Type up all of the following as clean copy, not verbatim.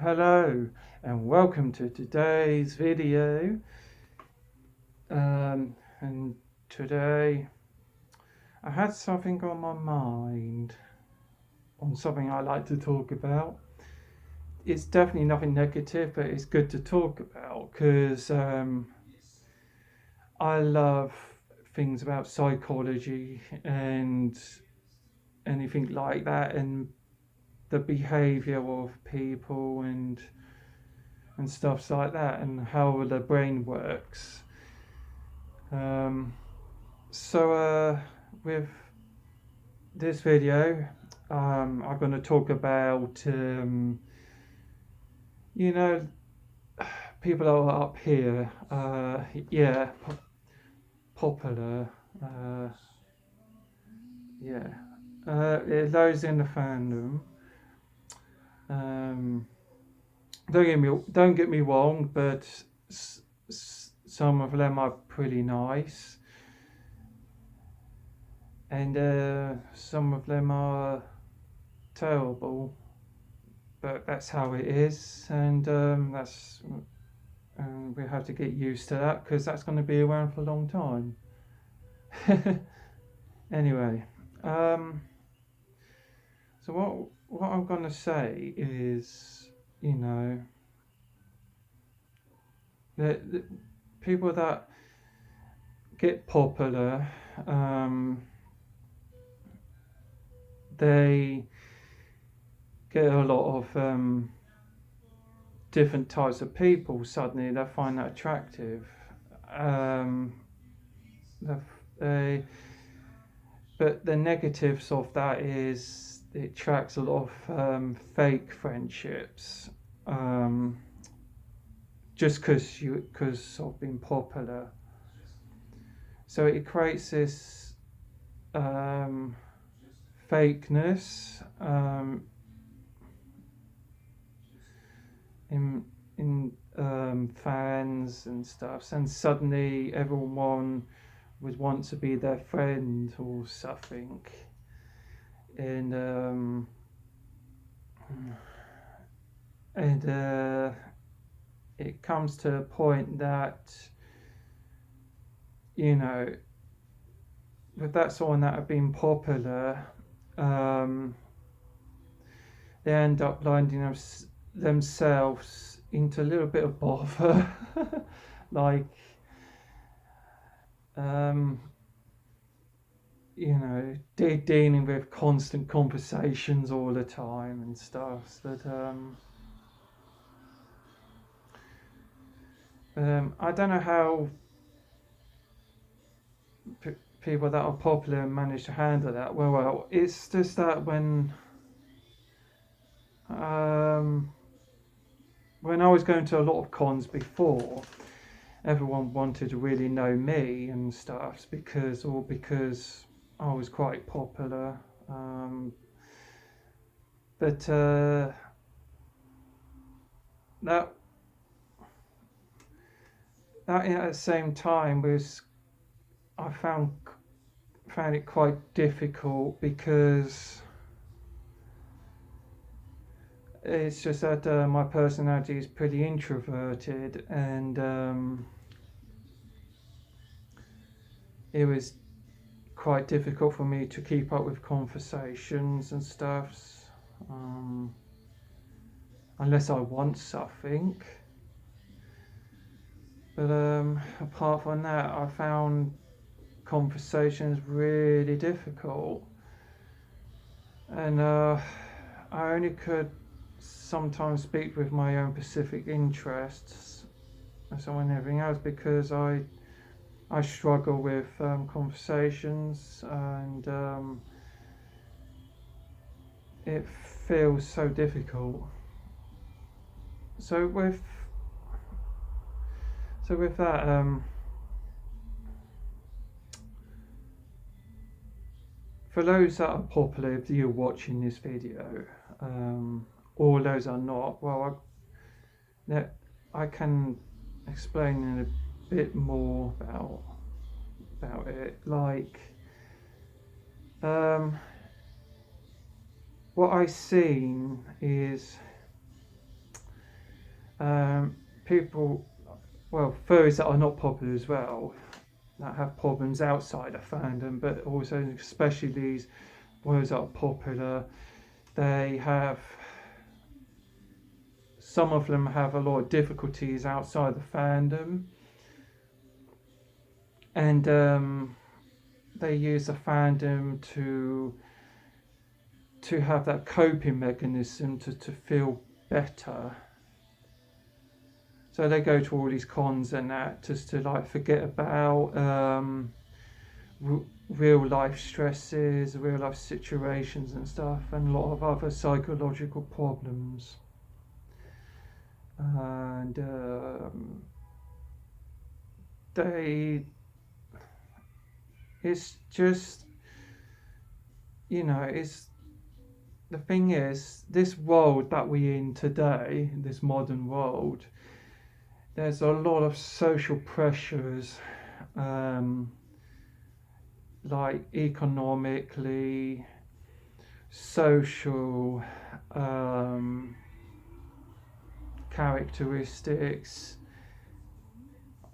Hello and welcome to today's video. And today I had something on my mind, on something I like to talk about. It's definitely nothing negative, but it's good to talk about because I love things about psychology and anything like that, and the behavior of people and stuff like that, and how the brain works. Um, so, with this video, I'm going to talk about, you know, people are up here, yeah, popular, uh, yeah, those in the fandom. Um, don't get me wrong, but some of them are pretty nice, and some of them are terrible. But that's how it is, and we have to get used to that because that's going to be around for a long time. Anyway, um, so what I'm going to say is, you know, the people that get popular, um, they get a lot of different types of people. Suddenly, they find that attractive. Um, they But the negatives of that is it attracts a lot of fake friendships, um, just because of being popular. So it creates this um, fakeness in fans and stuff, and suddenly everyone would want to be their friend or something, and and it comes to a point that, you know, with that someone that have been popular, um, they end up blinding themselves into a little bit of bother, like, um, dealing with constant conversations all the time and stuff. I don't know how p- people that are popular manage to handle that. Well, it's just that um, when I was going to a lot of cons before, everyone wanted to really know me and stuff because I was quite popular. Um, but that that at the same time was I found it quite difficult because it's just that my personality is pretty introverted, and it was quite difficult for me to keep up with conversations and stuff, um, unless I want something. But apart from that, I found conversations really difficult, and I only could sometimes speak with my own specific interests and so on everything else because I struggle with conversations, and it feels so difficult. So with that, for those that are popular, if you're watching this video, or those are not, well, I can explain in a bit more about it. Like, um, what I've seen is people, well, furries that are not popular as well, that have problems outside of fandom, but also especially these ones that are popular, they have, some of them have a lot of difficulties outside the fandom, and they use the fandom to have that coping mechanism to feel better. So they go to all these cons and that just to like forget about real life stresses, real life situations and stuff, and a lot of other psychological problems. And they, it's just, it's, the thing is, this world that we're in today, this modern world, there's a lot of social pressures, um, like economically, social, characteristics,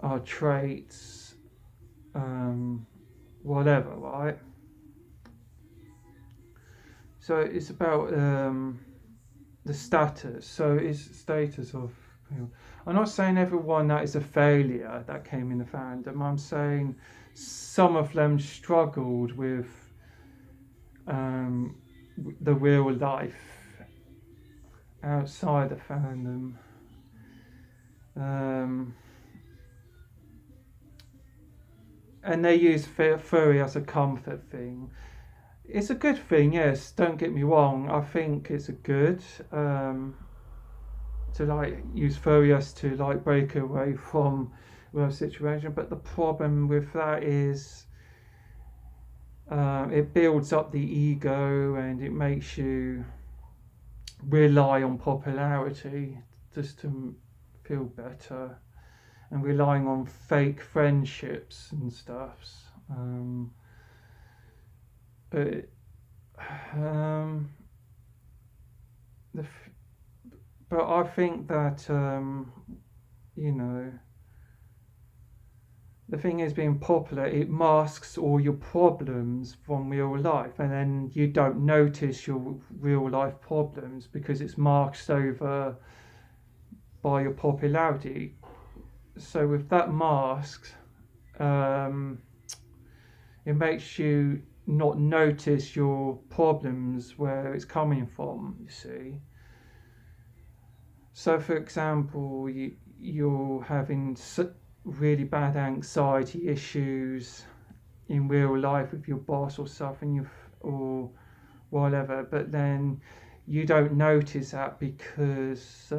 our traits, whatever, right? So it's about the status. So it's status of. I'm not saying everyone that is a failure that came in the fandom. I'm saying some of them struggled with the real life outside the fandom. And they use furry as a comfort thing. It's a good thing, yes. Don't get me wrong. I think it's a good to like use furry as to like break away from real situation. But the problem with that is it builds up the ego and it makes you rely on popularity just to feel better, and relying on fake friendships and stuff. But the but I think that you know, the thing is, being popular, it masks all your problems from real life, and then you don't notice your real life problems because it's masked over by your popularity. So with that mask, it makes you not notice your problems where it's coming from, you see. So for example, you're having really bad anxiety issues in real life with your boss or something, or whatever, but then you don't notice that because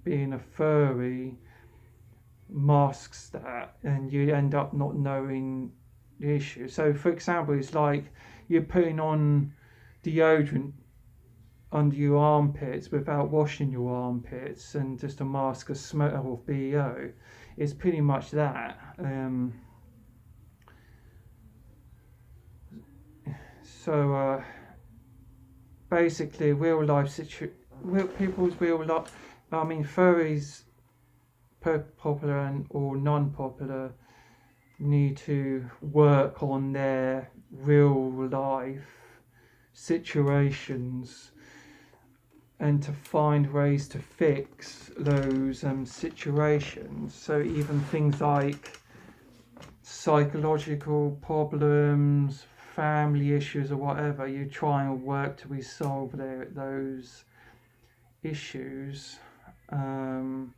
being a furry masks that, and you end up not knowing the issue. So for example, it's like you're putting on deodorant under your armpits without washing your armpits, and just to mask a smell of BO. It's pretty much that. So basically, real life people's real life. I mean, furries, popular and or non-popular, need to work on their real life situations and to find ways to fix those situations. So even things like psychological problems, family issues or whatever, you try and work to resolve those issues. And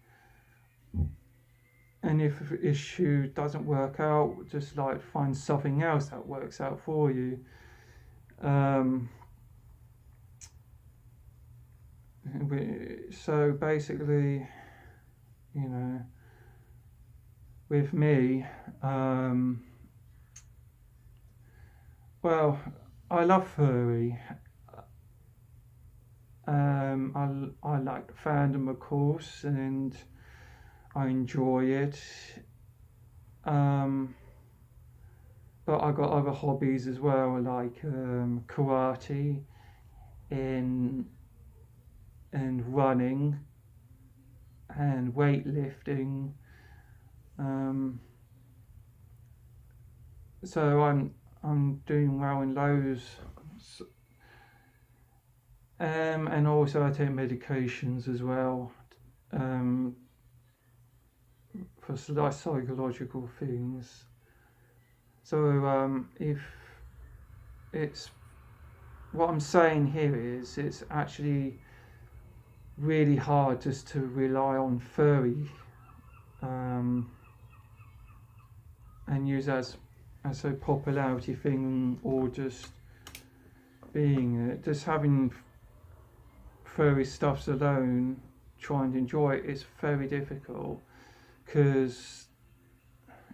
if an issue doesn't work out, just like find something else that works out for you. So basically, with me, well, I love furry. I like the fandom, of course, and I enjoy it. But I got other hobbies as well, like karate and running. and weightlifting. So I'm doing well in those. And also I take medications as well, um, for like psychological things. So if it's what I'm saying here is it's actually really hard just to rely on furry, and use as a popularity thing, or just being it. Just having furry stuffs alone, trying to enjoy it, is very difficult, because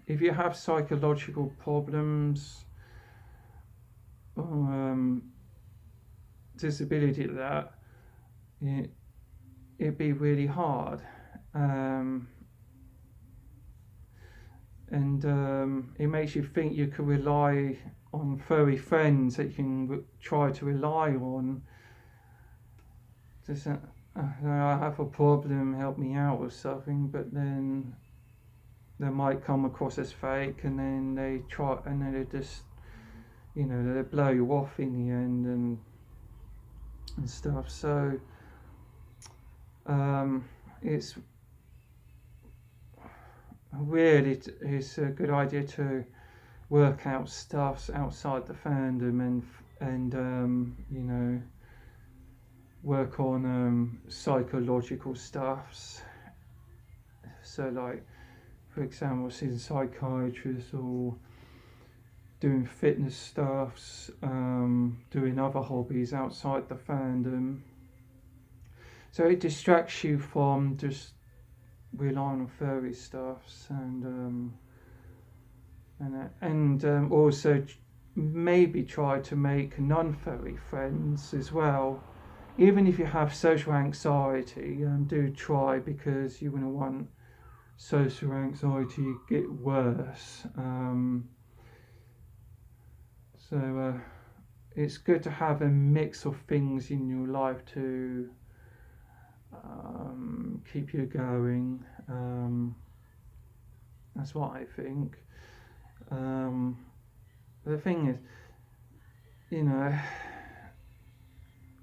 if you have psychological problems, um, disability, that it'd be really hard, and it makes you think you can rely on furry friends that you can try to rely on. Just I have a problem, help me out or something, but then they might come across as fake, and then they try, and then they just, they blow you off in the end, and stuff. So it's really, it's a good idea to work out stuffs outside the fandom, and work on psychological stuffs. So like, for example, seeing psychiatrists, or doing fitness stuffs, doing other hobbies outside the fandom. So it distracts you from just relying on furry stuffs, and also maybe try to make non-furry friends as well. Even if you have social anxiety, do try, because you wouldn't want social anxiety to get worse. So it's good to have a mix of things in your life to keep you going. That's what I think. The thing is,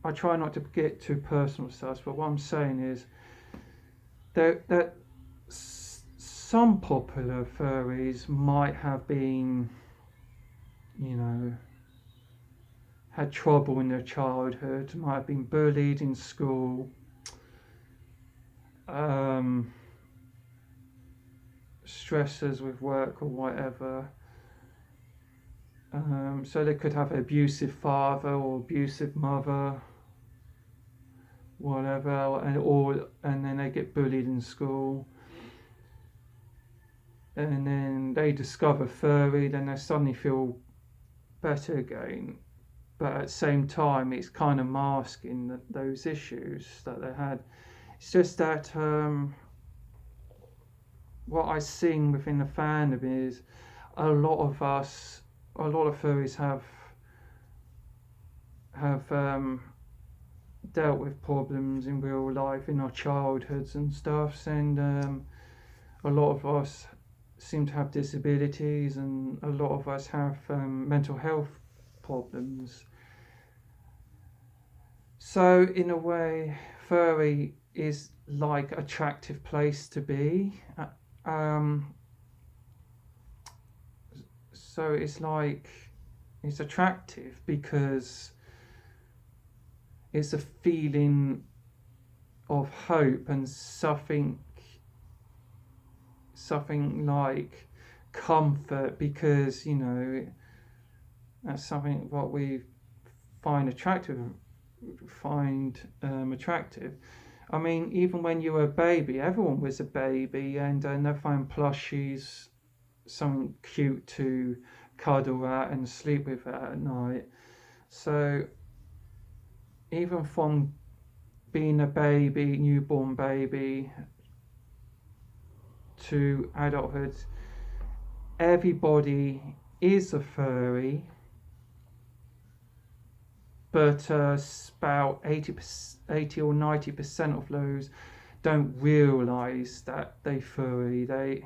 I try not to get too personal stuff, but what I'm saying is that some popular furries might have been, had trouble in their childhood, might have been bullied in school, stresses with work or whatever. So they could have an abusive father or abusive mother, whatever, and then they get bullied in school, and then they discover furry, then they suddenly feel better again. But at the same time, it's kind of masking those issues that they had. It's just that what I've seen within the fandom is a lot of furries have dealt with problems in real life, in our childhoods and stuff, and a lot of us seem to have disabilities, and a lot of us have mental health problems. So in a way, furry is like an attractive place to be. So it's like, it's attractive because it's a feeling of hope and something like comfort, because that's something what we find attractive. I mean, even when you were a baby, everyone was a baby, and they find plushies something cute to cuddle at and sleep with at night. So even from being a baby, newborn baby, to adulthood, everybody is a furry, but about 80 or 90% of those don't realise that they furry. They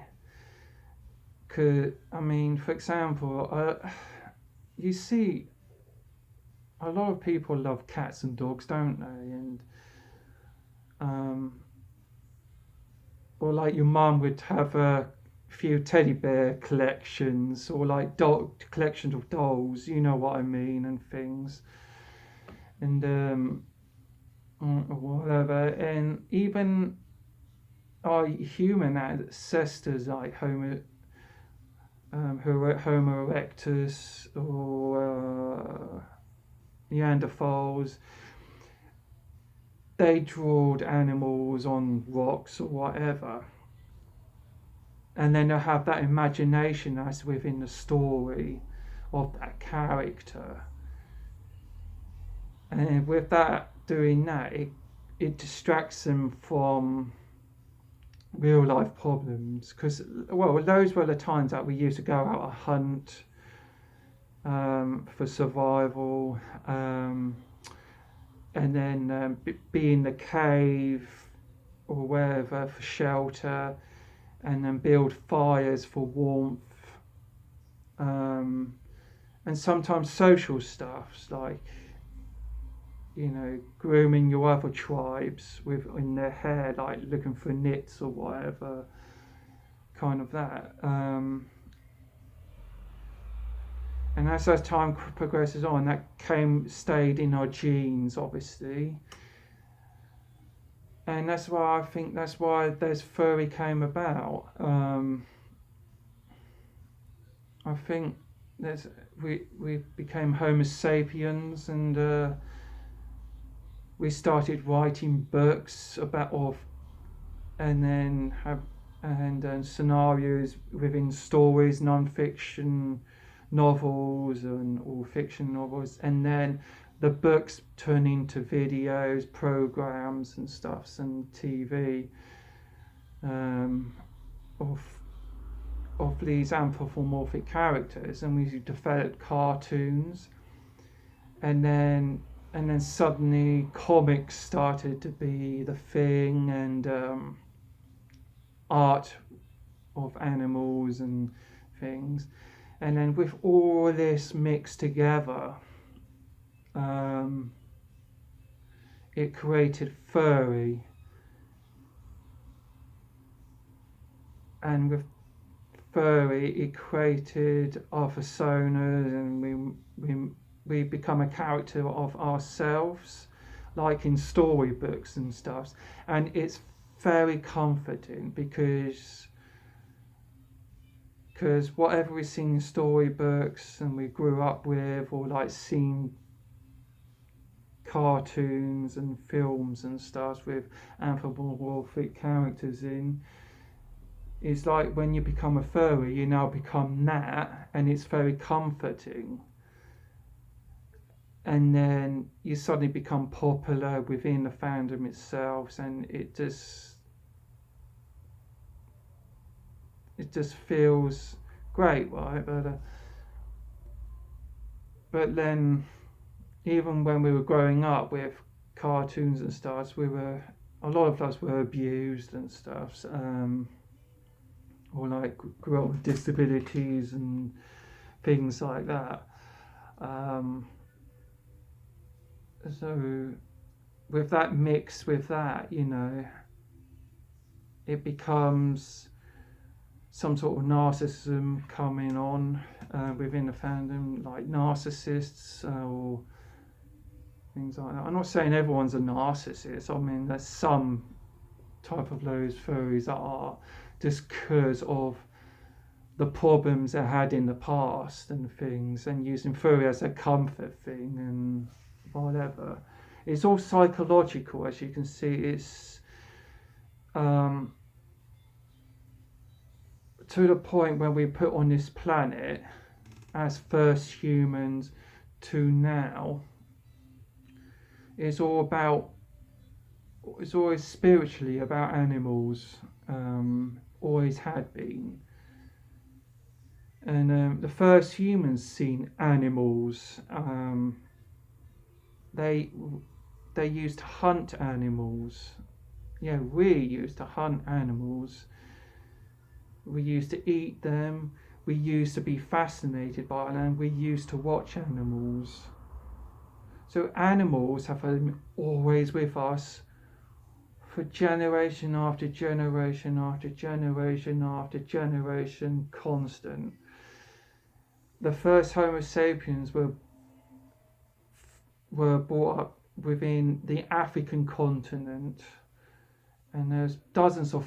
could, I mean, for example, you see a lot of people love cats and dogs, don't they? And um, or like your mum would have a few teddy bear collections, or like collections of dolls, you know what I mean, and things, and whatever. And even our human ancestors, like Homo erectus or Neanderthals, they drawed animals on rocks or whatever, and then they have that imagination as within the story of that character, and with that doing that, it distracts them from real life problems, because well, those were the times that we used to go out and hunt for survival, and then be in the cave or wherever for shelter, and then build fires for warmth, and sometimes social stuffs like, you know, grooming your other tribes with in their hair, like looking for nits or whatever, kind of that. And as time progresses on, that stayed in our genes, obviously, and that's why I think that's why this furry came about. I think there's we became Homo sapiens, and we started writing books and then scenarios within stories, non-fiction novels and or fiction novels, and then the books turn into videos, programs and stuffs, and TV of these anthropomorphic characters, and we developed cartoons, and then suddenly comics started to be the thing, and art of animals and things, and then with all this mixed together, it created furry, and with furry it created our personas, and we become a character of ourselves, like in storybooks and stuff, and it's very comforting because whatever we seen in storybooks and we grew up with, or like seen cartoons and films and stuff with anthropomorphic characters in, it's like when you become a furry, you now become that, and it's very comforting. And then you suddenly become popular within the fandom itself, and it just feels great, right? But then, even when we were growing up with cartoons and stuff, a lot of us were abused and stuff, or like grew up with disabilities and things like that. So with that mix with that, you know, it becomes some sort of narcissism coming on within the fandom, like narcissists or things like that. I'm not saying everyone's a narcissist. I mean, there's some type of those furries that are, just because of the problems they had in the past and things, and using furry as a comfort thing and whatever. It's all psychological, as you can see. It's to the point when we put on this planet as first humans to now, it's always spiritually about animals, always had been. And the first humans seen animals, they used to hunt animals, we used to hunt animals, we used to eat them, we used to be fascinated by them, we used to watch animals. So animals have been always with us for generation after generation after generation after generation, constant. The first Homo sapiens were brought up within the African continent, and there's dozens of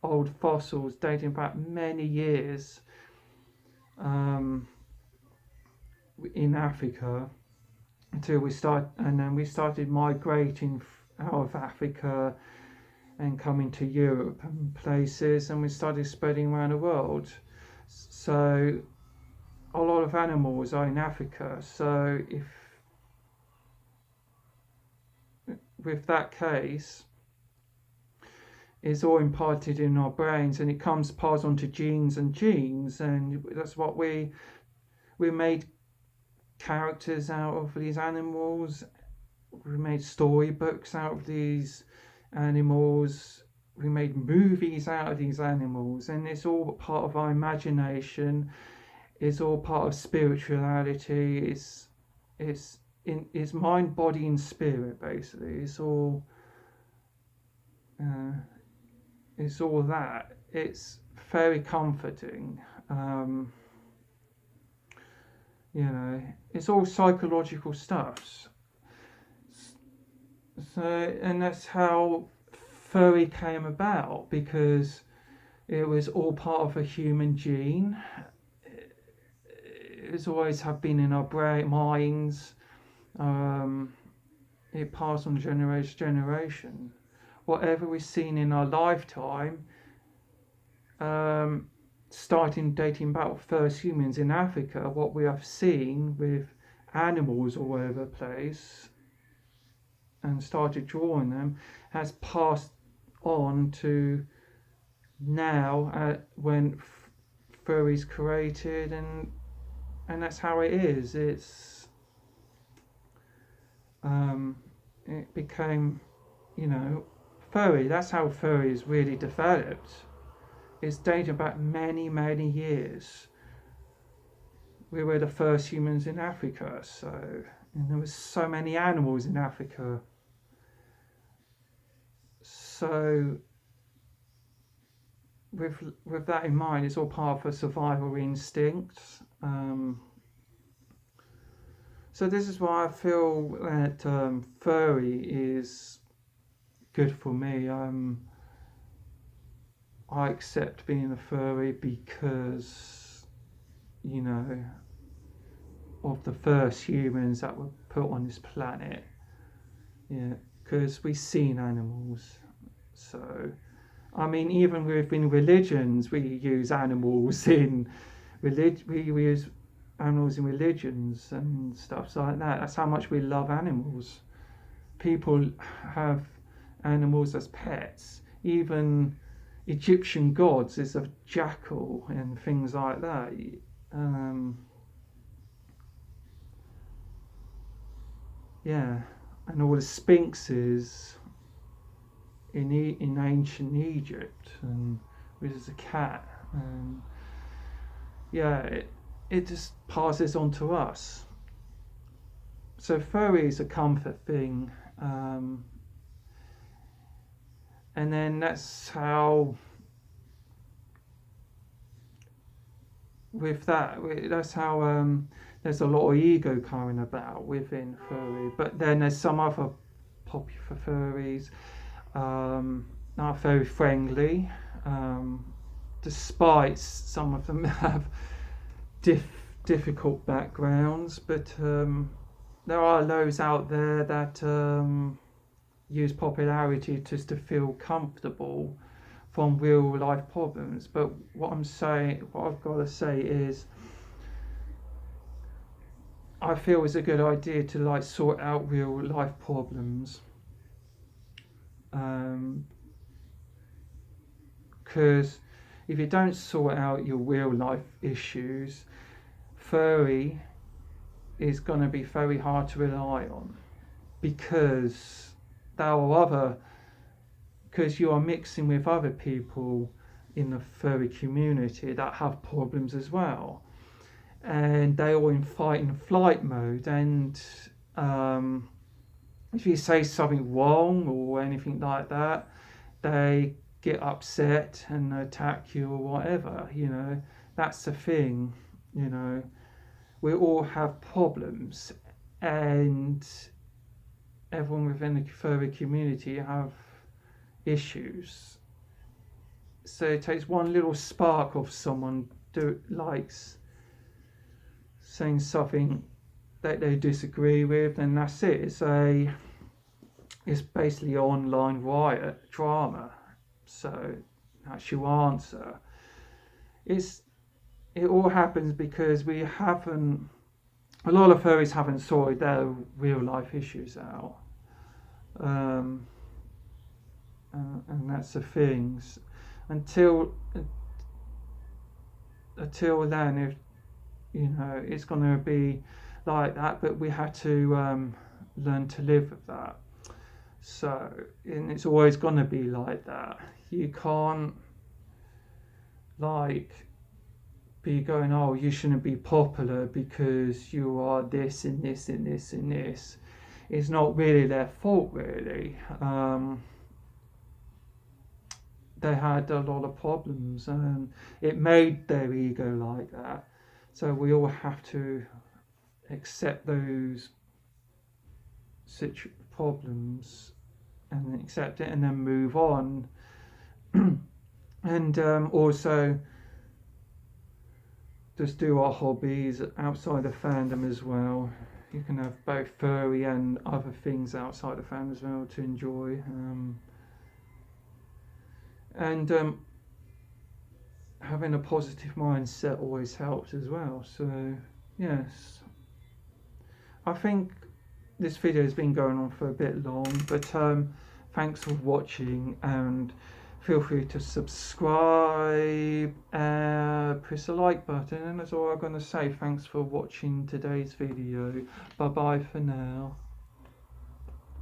old fossils dating back many years in Africa and then we started migrating out of Africa and coming to Europe and places, and we started spreading around the world. So a lot of animals are in Africa. So if with that case, it's all imparted in our brains, and it comes passed on to genes, and that's what we made characters out of these animals. We made storybooks out of these animals. We made movies out of these animals, and it's all part of our imagination. It's all part of spirituality. It's mind, body, and spirit. Basically, it's all that. It's very comforting. It's all psychological stuff. So, and that's how furry came about, because it was all part of a human gene. It's always have been in our brain minds. It passed on generation to generation. Whatever we've seen in our lifetime, dating back with first humans in Africa, what we have seen with animals all over the place and started drawing them has passed on to now when furry's created, and that's how it is. It became, furry. That's how furry is really developed. It's dating back many, many years. We were the first humans in Africa, and there was so many animals in Africa. So with that in mind, it's all part of a survival instinct. So this is why I feel that furry is good for me. I accept being a furry because, of the first humans that were put on this planet. Yeah, because we've seen animals. So, I mean, even within religions, we use animals in we use animals in religions and stuff like that. That's how much we love animals. People have animals as pets. Even Egyptian gods is a jackal and things like that. And all the sphinxes in ancient Egypt, and which is a cat, and it just passes on to us. So furry is a comfort thing, and then that's how there's a lot of ego coming about within furry, but then there's some other popular furries are very friendly, despite some of them have difficult backgrounds, but there are those out there that use popularity just to feel comfortable from real life problems. But what I've got to say is, I feel it's a good idea to sort out real life problems, because if you don't sort out your real life issues, furry is going to be very hard to rely on, because there are other because you are mixing with other people in the furry community that have problems as well, and they are in fight and flight mode, and if you say something wrong or anything like that, they get upset and attack you or whatever. That's the thing. We all have problems, and everyone within the furry community have issues. So it takes one little spark of someone likes saying something that they disagree with, and that's it. It's basically online riot drama. So that's your answer. It all happens because a lot of furries haven't sorted their real life issues out. And that's the things. Until then, if it's going to be like that, but we have to learn to live with that. So, and it's always going to be like that. You can't be going, oh, you shouldn't be popular because you are this and this and this and this. It's not really their fault, really. They had a lot of problems, and it made their ego like that. So we all have to accept those problems and accept it, and then move on. And also just do our hobbies outside of fandom as well. You can have both furry and other things outside of fandom as well to enjoy. And having a positive mindset always helps as well. So yes, I think this video has been going on for a bit long, but thanks for watching, and feel free to subscribe, press the like button, and that's all I'm going to say. Thanks for watching today's video. Bye bye for now.